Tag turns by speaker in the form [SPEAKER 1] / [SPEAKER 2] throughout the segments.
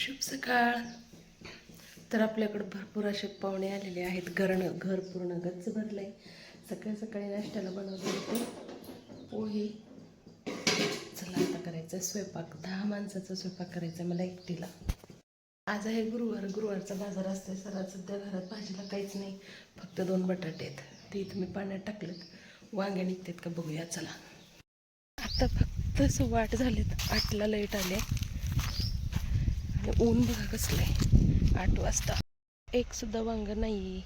[SPEAKER 1] शुभ सकाळ. तर आपल्याकडे भरपूर असे पाहुणे आलेले आहेत. घर पूर्ण गच्च भरलंय. सकाळी सकाळी नाश्त्याला बनवले होते पोहे. चला आता करायचं स्वयंपाक. 10 माणसाचा स्वयंपाक करायचा मला एकटीला. आज आहे गुरुवार. गुरुवारचा बाजार असते. सध्या घरात भाजीला काहीच नाही, फक्त 2 बटाटे आहेत. ते इथं मी पाण्यात टाकलेत. वांगे निघतात का बघूया. चला आता फक्त 8:15 झालेत. 8ला लाईट आले आणि ऊन बघा कसलं आहे. 8 वाजता एक सुद्धा वांग नाही.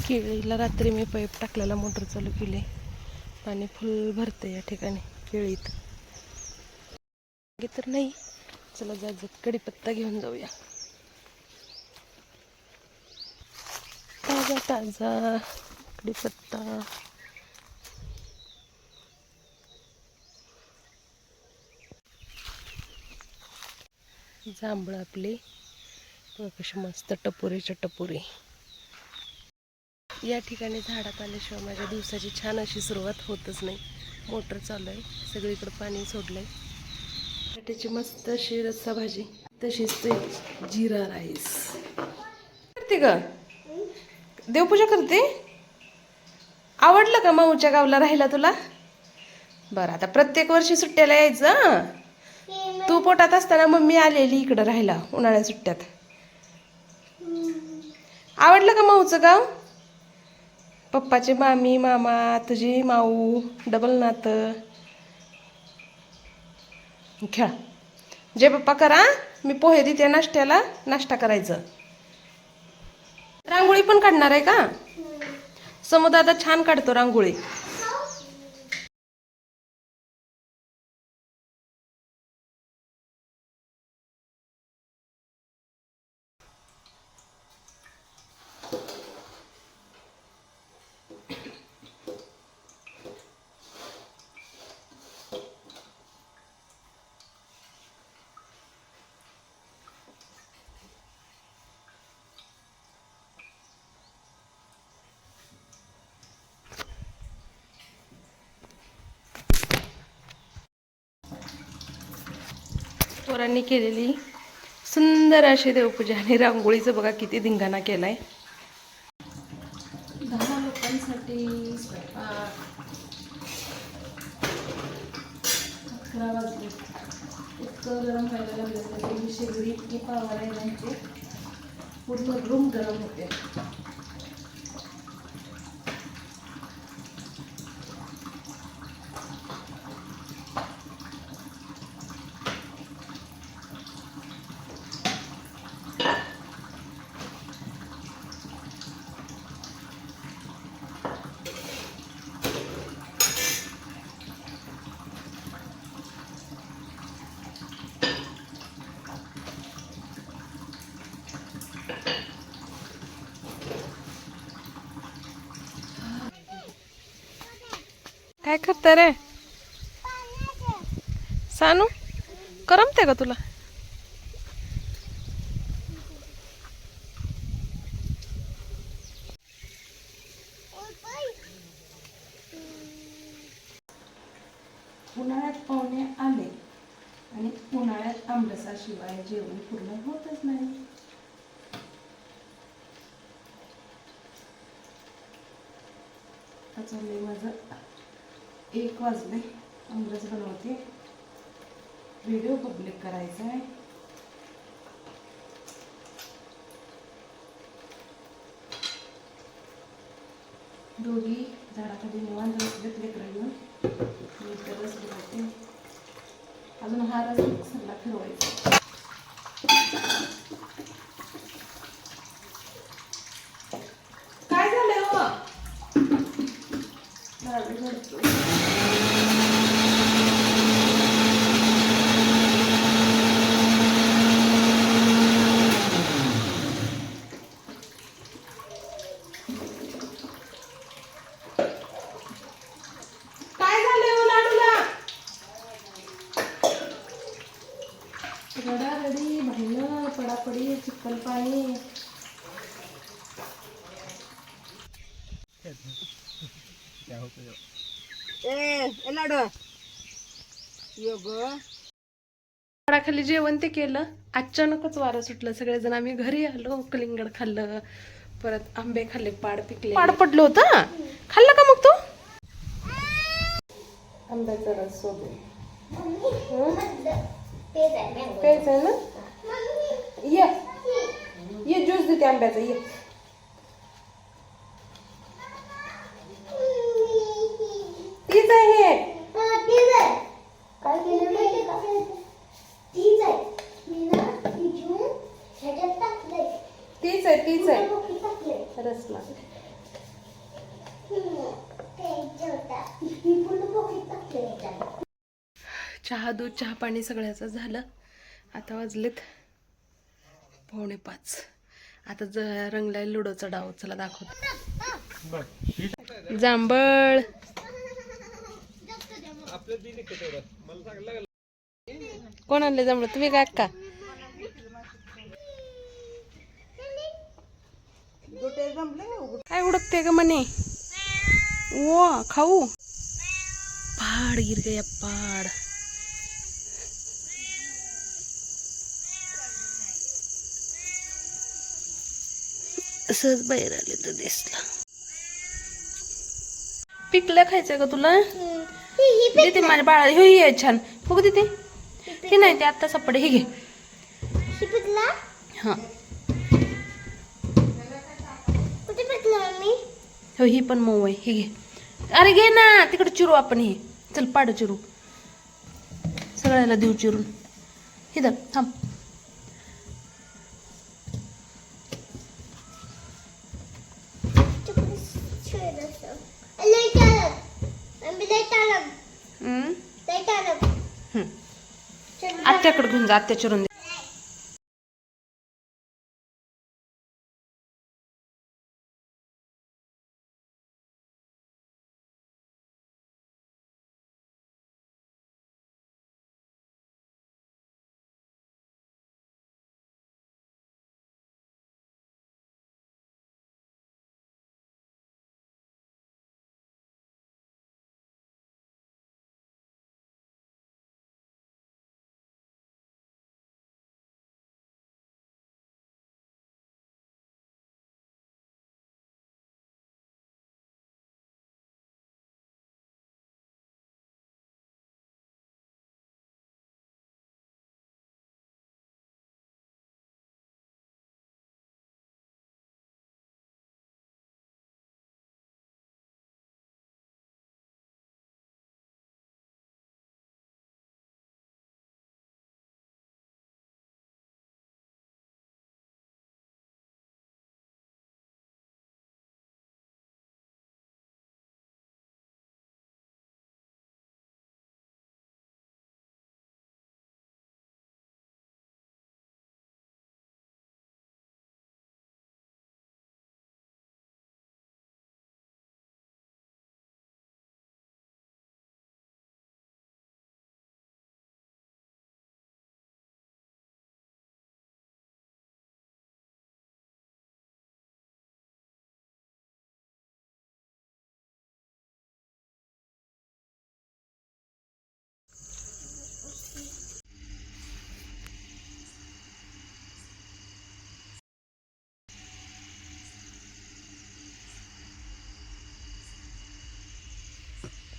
[SPEAKER 1] केळीला रात्री मी पाईप टाकलेला, मोटर चालू केली, पाणी फुल भरते या ठिकाणी केळीत. तर नाही. चला जात कढीपत्ता घेऊन जाऊया. ताजा ताजा कढीपत्ता. जांभळं आपली कशी मस्त टपोरीच्या टपोरी. या ठिकाणी झाडात आल्याशिवाय माझ्या दिवसाची छान अशी सुरुवात होतच नाही. मोटर चालू आहे, सगळीकडे पाणी सोडलंय. बटाट्याची मस्त अशी रस्सा भाजी, तशीच ते जिरा राईस करते ग. देवपूजा करते. आवडलं का माऊच्या गावला राहिला तुला? बरं, आता प्रत्येक वर्षी सुट्ट्याला यायचं. तू पोटात असताना मम्मी आलेली इकडं राहायला उन्हाळ्या सुट्ट्यात. आवडलं का माऊचं गाव? पप्पाचे मामी मामा, तुझी माऊ, डबल नात. खेळा. जे पप्पा करा. मी पोहे देते नाश्त्याला. नाश्ता करायचं. रांगोळी पण काढणार आहे का? समुदादा छान काढतो रांगोळी. पोरांनी केलेली सुंदर अशी देवपूजा आणि रांगोळीचं बघा किती धिंगाणा केलाय. 10 लोकांसाठी स्वयंपाक. 11 वाजले. इतकं गरम व्हायला लागलं तरी शेगडी इतकी पावर आहे त्यांची, पूर्ण रूम गरम होते. काय करता रे सानू? करमते का तुला? उन्हाळ्यात पाहुणे आले आणि उन्हाळ्यात आंबरसाशिवाय जेवण पूर्ण होतच नाही. चाललंय माझं. 1 वाजले. आंबरस बनवते. व्हिडिओ पब्लिक करायचा आहे. दोघी झाडाखाली निवांत बसलेत लेकरं घेऊन. मी तर रस बनवते. अजून हा रस मिक्सरला फिरवायचा. काय झालंय हो? काय झालंय हो लाडूला? रडारडी, भांडणं, पडापडी, चिखल पाणी.
[SPEAKER 2] ए लाडू यो ग
[SPEAKER 1] झाडाखाली जेवण ते केलं. अचानकच वारं सुटलं. सगळेजण आम्ही घरी आलो. कलिंगड खाल्लं, परत आंबे खाल्ले, पाड पिकले. पाड पडलं होतं. खाल्लं का मग तू? आंब्याचा रस सोबत काहीच आहे ना. ये ज्यूस देते आंब्याचा. ये तीच आहे. तीच आहे रसला. चहा दूध चहा पाणी सगळ्याचं झालं. आता वाजलेत 4:45. आता रंगलाय लुडोचा डाव. चला दाखवतो. जांभळ कोण आणले जांभळ? तुम्ही का अक्का? काय उडकते ग म्हणे. ओ खाऊ. पहाड गिर गया पहाड. सहज बाहेर आले तर दिसला. पिकलं खायचं का तुला? देते माझ्या बाळा. हो ये छान बघ देते. हे नाही ते आत्ता सापडे. हे घे. हा हो ही पण मऊ आहे. हे घे. अरे घे ना. तिकडे चिरू आपण. हे चल पाड चिरू. सगळ्याला देऊ चिरून. हे धर थांब. आत्याकडे घेऊन जा. आत्या चिरून दे.